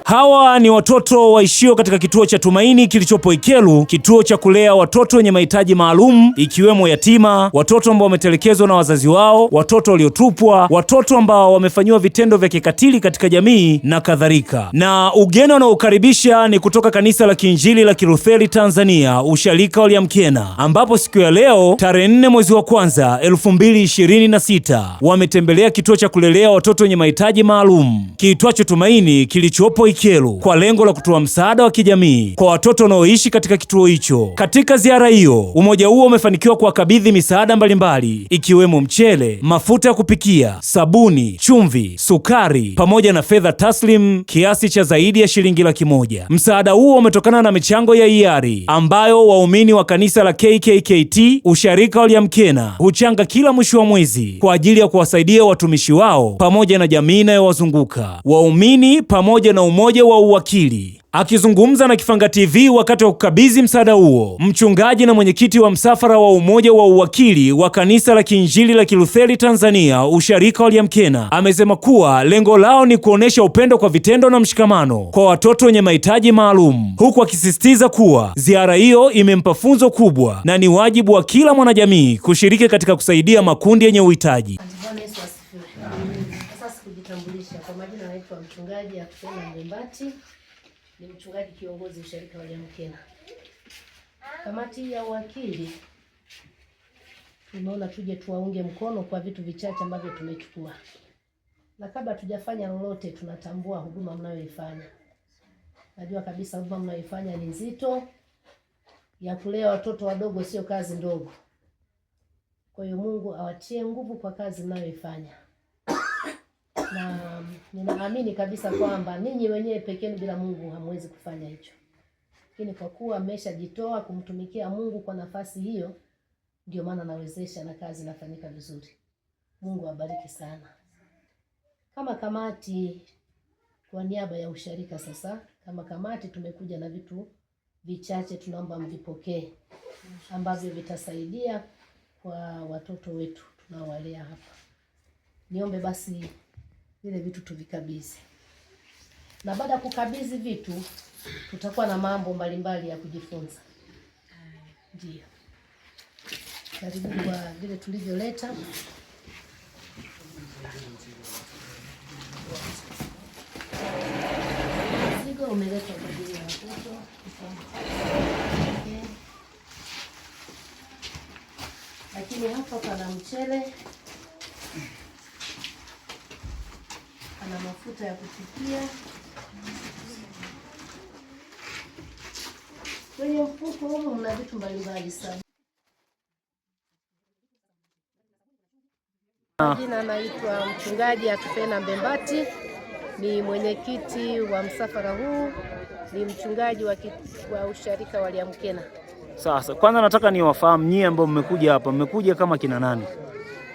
Hawa ni watoto waishio katika kituo cha Tumaini kilichopo Ikelu, kituo cha kulea watoto wenye mahitaji maalum, ikiwemo yatima, watoto ambao wametelekezwa na wazazi wao, watoto waliotupwa, watoto ambao wamefanyiwa vitendo vya kikatili katika jamii na kadhalika. Na ugeni unaokaribisha ni kutoka Kanisa la Kiinjili la Kilutheri Tanzania, Usharika wa Liamkena, ambapo siku ya leo tarehe 4 mwezi wa kwanza 2026 wametembelea kituo cha kulelea watoto wenye mahitaji maalum kiitwacho Tumaini kilichopo Ikelu kwa lengo la kutoa msaada wa kijamii kwa watoto wanaoishi katika kituo hicho. Katika ziara hiyo, umoja huo umefanikiwa kuwakabidhi misaada mbalimbali ikiwemo mchele, mafuta ya kupikia, sabuni, chumvi, sukari pamoja na fedha taslim kiasi cha zaidi ya shilingi 100,000. Msaada huo umetokana na michango ya hiari ambayo waumini wa kanisa la KKKT Usharika wa Liamkena huchanga kila mwisho wa mwezi kwa ajili ya kuwasaidia watumishi wao pamoja na jamii inayowazunguka. Waumini pamoja na umoja wa uwakili. Akizungumza na Kifanga TV wakati wa kukabidhi msaada huo, mchungaji na mwenyekiti wa msafara wa umoja wa uwakili wa Kanisa la Kiinjili la Kilutheri Tanzania Usharika wa Liamkena amesema kuwa lengo lao ni kuonesha upendo kwa vitendo na mshikamano kwa watoto wenye mahitaji maalum, huku akisisitiza kuwa ziara hiyo imempa funzo kubwa na ni wajibu wa kila mwanajamii kushiriki katika kusaidia makundi yenye uhitaji. Sasa kujitambulisha kwa majina, naitwa mchungaji Akfena Mbembati, ni mchungaji kiongozi Usharika wa Liamkena. Kamati ya uwakili tumeona tuje tuwaunge mkono kwa vitu vichache ambavyo tumechukua, na kabla tujafanya lolote tunatambua huduma mnayoifanya. Najua kabisa huduma mnayoifanya ni nzito, ya kulea watoto wadogo sio kazi ndogo. Kwa hiyo Mungu awatie nguvu kwa kazi mnayoifanya. Na ninaamini kabisa kwamba ninyi wenyewe pekee bila Mungu hamwezi kufanya hicho. Lakini kwa kuwa mmeshajitoa kumtumikia Mungu kwa nafasi hiyo, ndio maana nawezesha na kazi inafanyika vizuri. Mungu awabariki sana. Kama kamati, kwa niaba ya usharika sasa, kama kamati tumekuja na vitu vichache tunaomba mvipokee ambavyo vitasaidia kwa watoto wetu tunaowalea hapa. Niombe basi vile vitu tuvikabidhi. Na baada ya kukabidhi vitu, tutakuwa na mambo mbalimbali ya kujifunza. Ndio. Karibu kwa vile tulivyoleta. Mzigo umeletwa kwa ajili ya watoto. Okay. Lakini hapa pana mchele, ana mafuta ya kupikia. Kwenye mfuko huo mna vitu mbalimbali sana. Jina naitwa mchungaji Akfena Mbembati, ni mwenyekiti wa msafara huu, ni mchungaji wa Usharika wa Liamkena. Sasa kwanza nataka niwafahamu nyie ambao mmekuja hapa, mmekuja kama kina nani?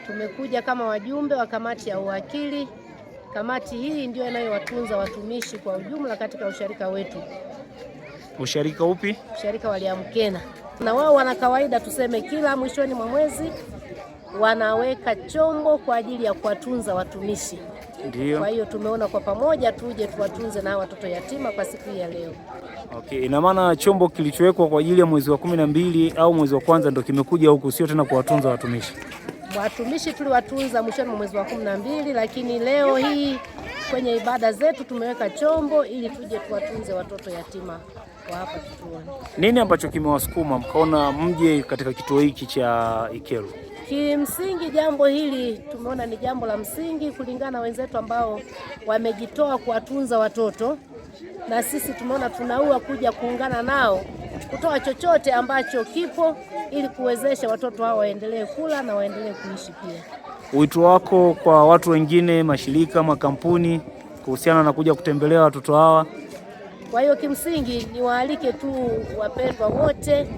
Tumekuja kama wajumbe wa kamati ya uwakili. Kamati hii ndio inayowatunza watumishi kwa ujumla katika usharika wetu. Usharika upi? Usharika wa Liamkena. Na wao wana kawaida tuseme kila mwishoni mwa mwezi wanaweka chombo kwa ajili ya kuwatunza watumishi. Ndio. Kwa hiyo tumeona kwa pamoja tuje tuwatunze na watoto yatima kwa siku ya leo. Okay, ina maana chombo kilichowekwa kwa ajili ya mwezi wa 12 au mwezi wa kwanza ndio kimekuja huku, sio tena kuwatunza watumishi. Watumishi tuliwatunza mwishoni mwa mwezi wa 12, lakini leo hii kwenye ibada zetu tumeweka chombo ili tuje tuwatunze watoto yatima wa hapa kituoni. Nini ambacho kimewasukuma mkaona mje katika kituo hiki cha Ikelu? Kimsingi jambo hili tumeona ni jambo la msingi kulingana na wenzetu ambao wamejitoa kuwatunza watoto, na sisi tumeona tunaua kuja kuungana nao kutoa chochote ambacho kipo ili kuwezesha watoto hao waendelee kula na waendelee kuishi pia. Wito wako kwa watu wengine, mashirika, makampuni kuhusiana na kuja kutembelea watoto hawa? Kwa hiyo kimsingi niwaalike tu wapendwa wote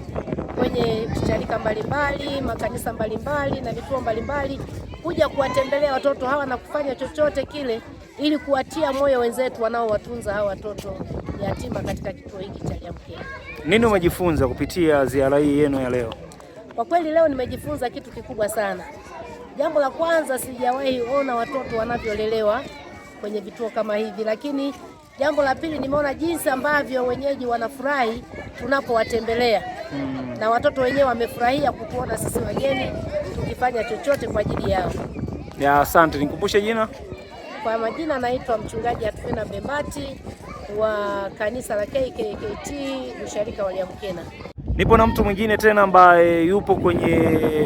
kwenye sharika mbalimbali, makanisa mbalimbali na vituo mbalimbali kuja kuwatembelea watoto hawa na kufanya chochote kile ili kuwatia moyo wenzetu wanaowatunza hawa watoto yatima katika kituo hiki cha Liamkena. Nini umejifunza kupitia ziara hii yenu ya leo? Kwa kweli leo nimejifunza kitu kikubwa sana. Jambo la kwanza, sijawahi ona watoto wanavyolelewa kwenye vituo kama hivi, lakini Jambo la pili, nimeona jinsi ambavyo wenyeji wanafurahi tunapowatembelea na watoto wenyewe wamefurahia kutuona sisi wageni tukifanya chochote kwa ajili yao. Ya, asante. Nikumbushe jina. Kwa majina naitwa Mchungaji Atufina Mbembati wa kanisa la KKKT Usharika wa Liamkena. Nipo na mtu mwingine tena ambaye yupo kwenye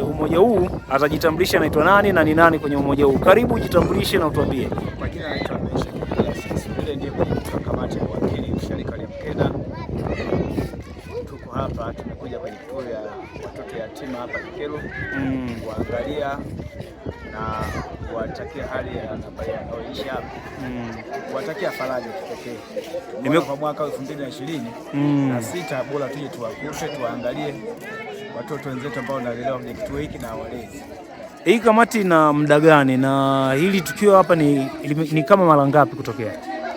umoja huu, atajitambulisha anaitwa nani na ni nani kwenye umoja huu. Karibu, jitambulishe na utuambie. Kwa jina naitwa Mesha Sisi, yule ndiye mwenyekiti wa kamati ya uwakili Usharika wa Liamkena. Tuko hapa, tumekuja kwenye kituo ya watoto yatima hapa Kikelo kuangalia na kuwatakia hali ya wanaoishi hapa, kuwatakia faraja kipekee. Kwa mwaka 2026 bora tuje tuwakute, tuangalie watoto wenzetu ambao wanalelewa kwenye kituo hiki na walezi. Hii kamati na muda gani, na hili tukio hapa ni kama mara ngapi kutokea?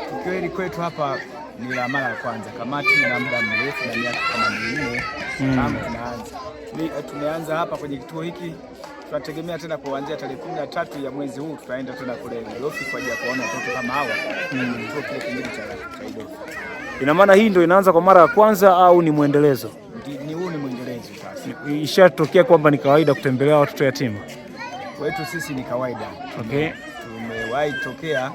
Tukio hili kwetu hapa ni la mara ya kwanza. Kamati na muda mrefu na miaka kama 4 tangu tumeanza hapa kwenye kituo hiki. Tunategemea tena kuanzia tarehe 13 ya mwezi huu tutaenda tena kule Idofi kwa ajili ya kuona watoto kama hawa kituo kile kingine cha Idofi. Ina maana hii ndio inaanza kwa mara ya kwanza au ni muendelezo? Huu ni muendelezo sasa. Ishatokea kwamba ni kawaida kutembelea watoto yatima? Kwetu sisi ni kawaida. Okay. Tumewahi tokea,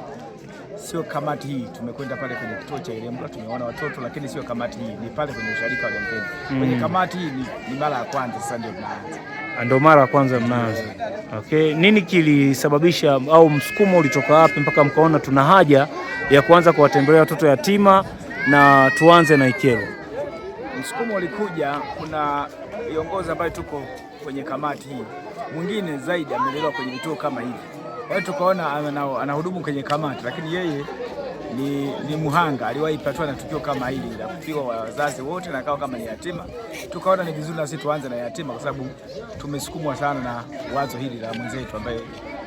sio kamati hii, tumekwenda pale kwenye kituo cha Irembla tumeona watoto, lakini sio kamati hii, ni pale kwenye Usharika wa Liamkena. Kwenye kamati hii ni mara ya kwanza sasa ndio tunaanza. Ndio mara ya kwanza mnaanza. Okay. Nini kilisababisha au msukumo ulitoka wapi mpaka mkaona tuna haja ya kuanza kuwatembelea watoto yatima na tuanze na Ikelo? Msukumo ulikuja, kuna viongozi ambao tuko kwenye kamati hii, mwingine zaidi amelelewa kwenye vituo kama hivi. Kwa hiyo tukaona anahudumu kwenye kamati, lakini yeye ni muhanga, aliwahi patwa na tukio kama hili la kupigwa wazazi wote na akawa kama ni yatima. Tukaona ni vizuri na sisi tuanze na yatima kwa sababu tumesukumwa sana na wazo hili la mwenzetu ambaye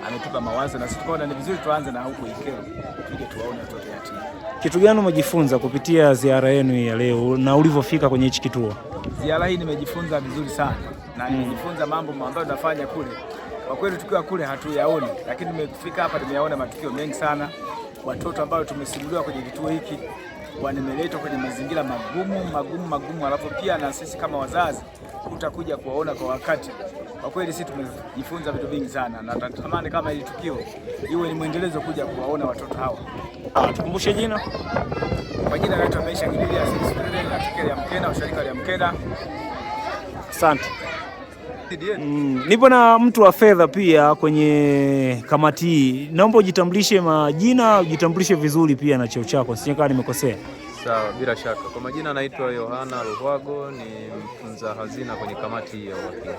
ametupa mawazo, na sisi tukaona ni vizuri tuanze na huko Ikelo tuje tuwaone watoto yatima. Kitu gani umejifunza kupitia ziara yenu ya leo na ulivyofika kwenye hichi kituo? Ziara hii nimejifunza vizuri sana na nimejifunza mambo ambayo nafanya kule. Kwa kweli tukiwa kule hatuyaoni, lakini nimefika hapa nimeyaona matukio mengi sana. Watoto ambao tumesimuliwa kwenye kituo hiki wameletwa kwenye mazingira magumu, alafu pia na sisi kama wazazi utakuja kuwaona kwa wakati. Kwa kweli sisi tumejifunza vitu vingi sana na natamani kama hili tukio iwe ni muendelezo kuja kuwaona watoto hawa. Tukumbushe jina. Kwa jina naitwa Mesha Gidelia Sisi, na Liamkena Usharika Liamkena. Asante. Nipo na mtu wa fedha pia kwenye kamati hii. Naomba ujitambulishe majina, ujitambulishe vizuri pia na cheo chako, sije kama nimekosea. Sawa, bila shaka. Kwa majina naitwa Yohana Ruhwago, ni mtunza hazina kwenye kamati ya uwakili.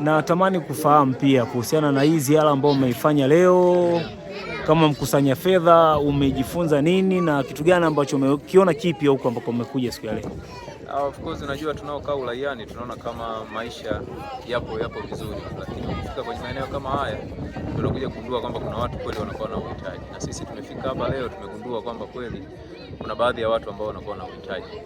Natamani kufahamu pia kuhusiana na hii ziara ambayo umeifanya leo kama mkusanya fedha, umejifunza nini na kitu gani ambacho umekiona kipya huko ambako umekuja siku ya leo? Of course unajua tunaokaa uraiani tunaona kama maisha yapo vizuri, lakini ukifika kwenye maeneo kama haya tunakuja kugundua kwamba kuna watu kweli wanakuwa na uhitaji, na sisi tumefika hapa leo tumegundua kwamba kweli kuna baadhi ya watu ambao wanakuwa na uhitaji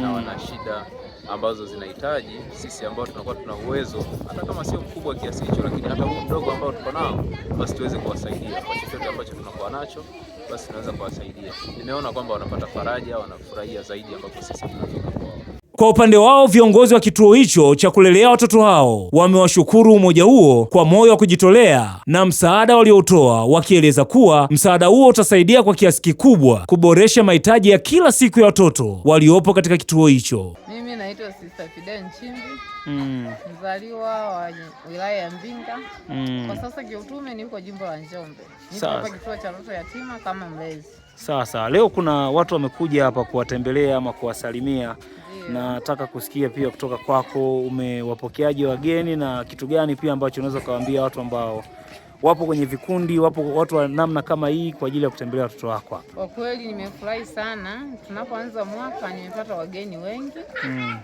na wana shida ambazo zinahitaji sisi ambao tunakuwa tuna uwezo hata kama sio mkubwa kiasi hicho, lakini hata huu mdogo ambao tuko nao basi tuweze kuwasaidia kwa chochote ambacho tunakuwa nacho, basi tunaweza kuwasaidia. Nimeona kwamba wanapata faraja, wanafurahia zaidi ambapo sisi tunafika kwao. Kwa upande wao viongozi wa kituo hicho cha kulelea watoto hao wamewashukuru umoja huo kwa moyo wa kujitolea na msaada waliotoa, wakieleza kuwa msaada huo utasaidia kwa kiasi kikubwa kuboresha mahitaji ya kila siku ya watoto waliopo katika kituo hicho. Mimi naitwa Sister Fidel Nchimbi, mzaliwa wa wilaya ya Mbinga. Kwa sasa kiutume niko jimbo la Njombe. Niko hapa kituo cha watoto yatima kama mlezi. Sawa. Leo kuna watu wamekuja hapa kuwatembelea ama kuwasalimia. Nataka kusikia pia kutoka kwako, umewapokeaje wageni na kitu gani pia ambacho unaweza kuwaambia watu ambao wapo kwenye vikundi, wapo watu wa namna kama hii kwa ajili ya kutembelea watoto wako hapa? Kwa kweli nimefurahi sana. Tunapoanza mwaka nimepata wageni wengi.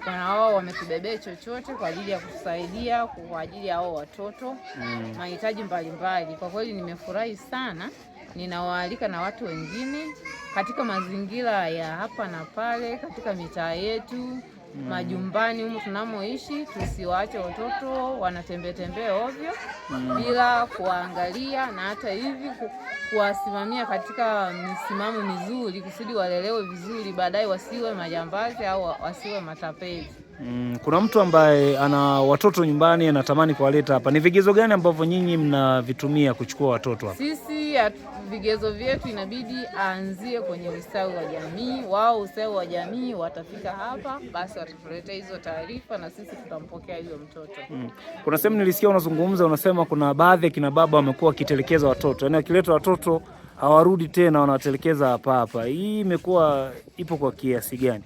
Kuna wao wametubebea chochote kwa ajili ya kusaidia kwa ajili ya hao watoto mahitaji mbalimbali. Kwa kweli nimefurahi sana. Ninawaalika na watu wengine katika mazingira ya hapa na pale katika mitaa yetu majumbani humu tunamoishi, tusiwaache watoto wanatembea ovyo bila kuangalia, na hata hivi kuwasimamia katika misimamo mizuri kusudi walelewe vizuri, baadaye wasiwe majambazi au wasiwe matapeli. Kuna mtu ambaye ana watoto nyumbani anatamani kuwaleta hapa. Ni vigezo gani ambavyo nyinyi mnavitumia kuchukua watoto hapa? Sisi vigezo vyetu inabidi aanzie kwenye ustawi wa jamii. Wao ustawi wa jamii watafika hapa, basi watatuletea hizo taarifa na sisi tutampokea yule mtoto. Kuna sehemu nilisikia unazungumza, unasema kuna baadhi ya kina baba wamekuwa wakitelekeza watoto. Yaani wakileta watoto hawarudi tena, wanawatelekeza hapa. Hii ipo kwa kiasi gani?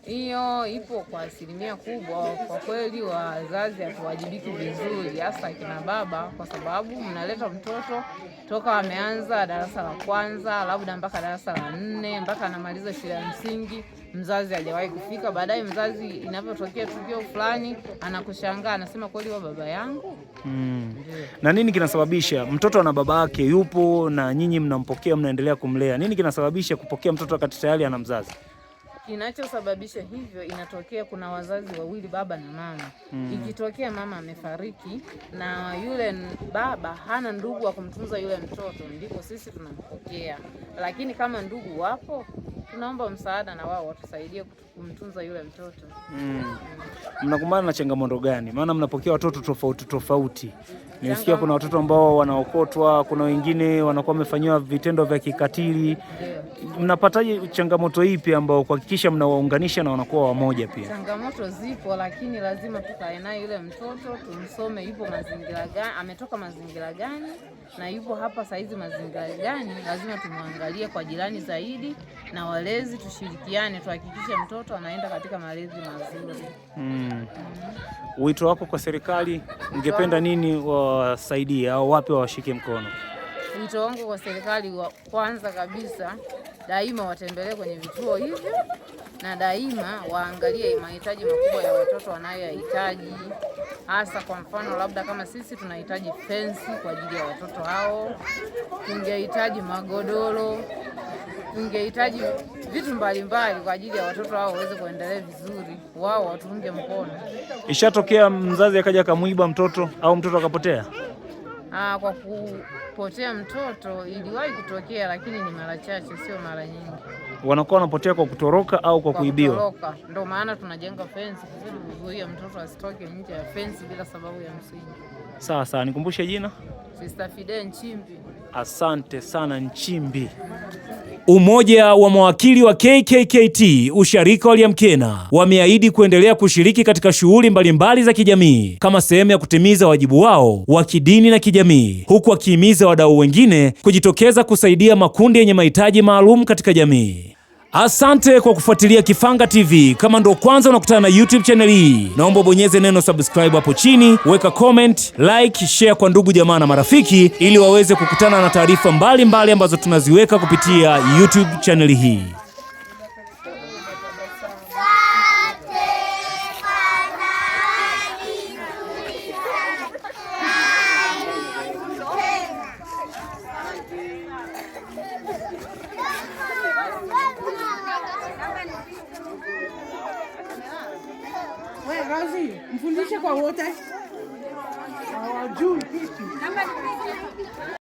Hiyo ipo kwa asilimia kubwa. Kwa kweli wazazi hatuwajibiki vizuri, hasa kina baba, kwa sababu mnaleta mtoto toka ameanza darasa la kwanza labda mpaka darasa la 4 mpaka anamaliza shule ya msingi, mzazi hajawahi kufika. Baadaye mzazi inapotokea tukio fulani anakushangaa, anasema kweli wa baba yangu. Na nini kinasababisha mtoto na baba yake yupo na nyinyi mnampokea, mnaendelea kumlea? Nini kinasababisha kupokea mtoto wakati tayari ana mzazi? Kinachosababisha hivyo, inatokea kuna wazazi wawili, baba na mama. Ikitokea mama amefariki na yule baba hana ndugu wa kumtunza yule mtoto, ndipo sisi tunampokea. Lakini kama ndugu wapo, tunaomba msaada na wao watusaidie kumtunza yule mtoto. Mnakumbana na changamoto gani? Maana mnapokea watoto tofauti. Nisikia kuna watoto ambao wanaokotwa, kuna wengine wanakuwa wamefanyiwa vitendo vya kikatili. Mnapataje changamoto ipi ambao kuhakikisha mnawaunganisha na wanakuwa wamoja pia? Changamoto zipo, lakini lazima tukae naye yule mtoto, tumsome yupo mazingira gani, ametoka mazingira gani na yupo hapa saizi mazingira gani. Lazima tumwangalie kwa jirani zaidi na walezi, tushirikiane tuhakikishe mtoto anaenda katika malezi mazuri. Wito wako kwa serikali, ungependa nini wasaidie au wapi wawashike mkono? Wito wangu kwa serikali, kwanza kabisa daima watembelee kwenye vituo hivyo na daima waangalie mahitaji makubwa ya watoto wanayohitaji. Hasa kwa mfano labda kama sisi tunahitaji fensi kwa ajili ya watoto hao, tungehitaji magodoro, tungehitaji vitu mbalimbali kwa ajili ya watoto hao waweze kuendelea vizuri, wao watuunge mkono. Ishatokea mzazi akaja akamuiba mtoto au mtoto akapotea? Kwa kupotea mtoto iliwahi kutokea, lakini ni mara chache, sio mara nyingi. Wanakuwa wanapotea kwa kutoroka au kwa kuibiwa? Kutoroka. Ndio maana tunajenga fence kusudi kuzuia mtoto asitoke nje ya fence bila sababu ya msingi. Sawa, nikumbushe jina? Sister Fide Nchimbi. Asante sana Nchimbi. Umoja wa mawakili wa KKKT usharika wa Liamkena wameahidi kuendelea kushiriki katika shughuli mbalimbali za kijamii kama sehemu ya kutimiza wajibu wao wa kidini na kijamii, huku wakihimiza wadau wengine kujitokeza kusaidia makundi yenye mahitaji maalum katika jamii. Asante kwa kufuatilia Kifanga TV. Kama ndo kwanza unakutana na YouTube channel hii, naomba bonyeze neno subscribe hapo chini, weka comment, like, share kwa ndugu jamaa na marafiki ili waweze kukutana na taarifa mbalimbali ambazo tunaziweka kupitia YouTube channel hii. Wewe Razi, mfundishe kwa wote. Hawajui kitu.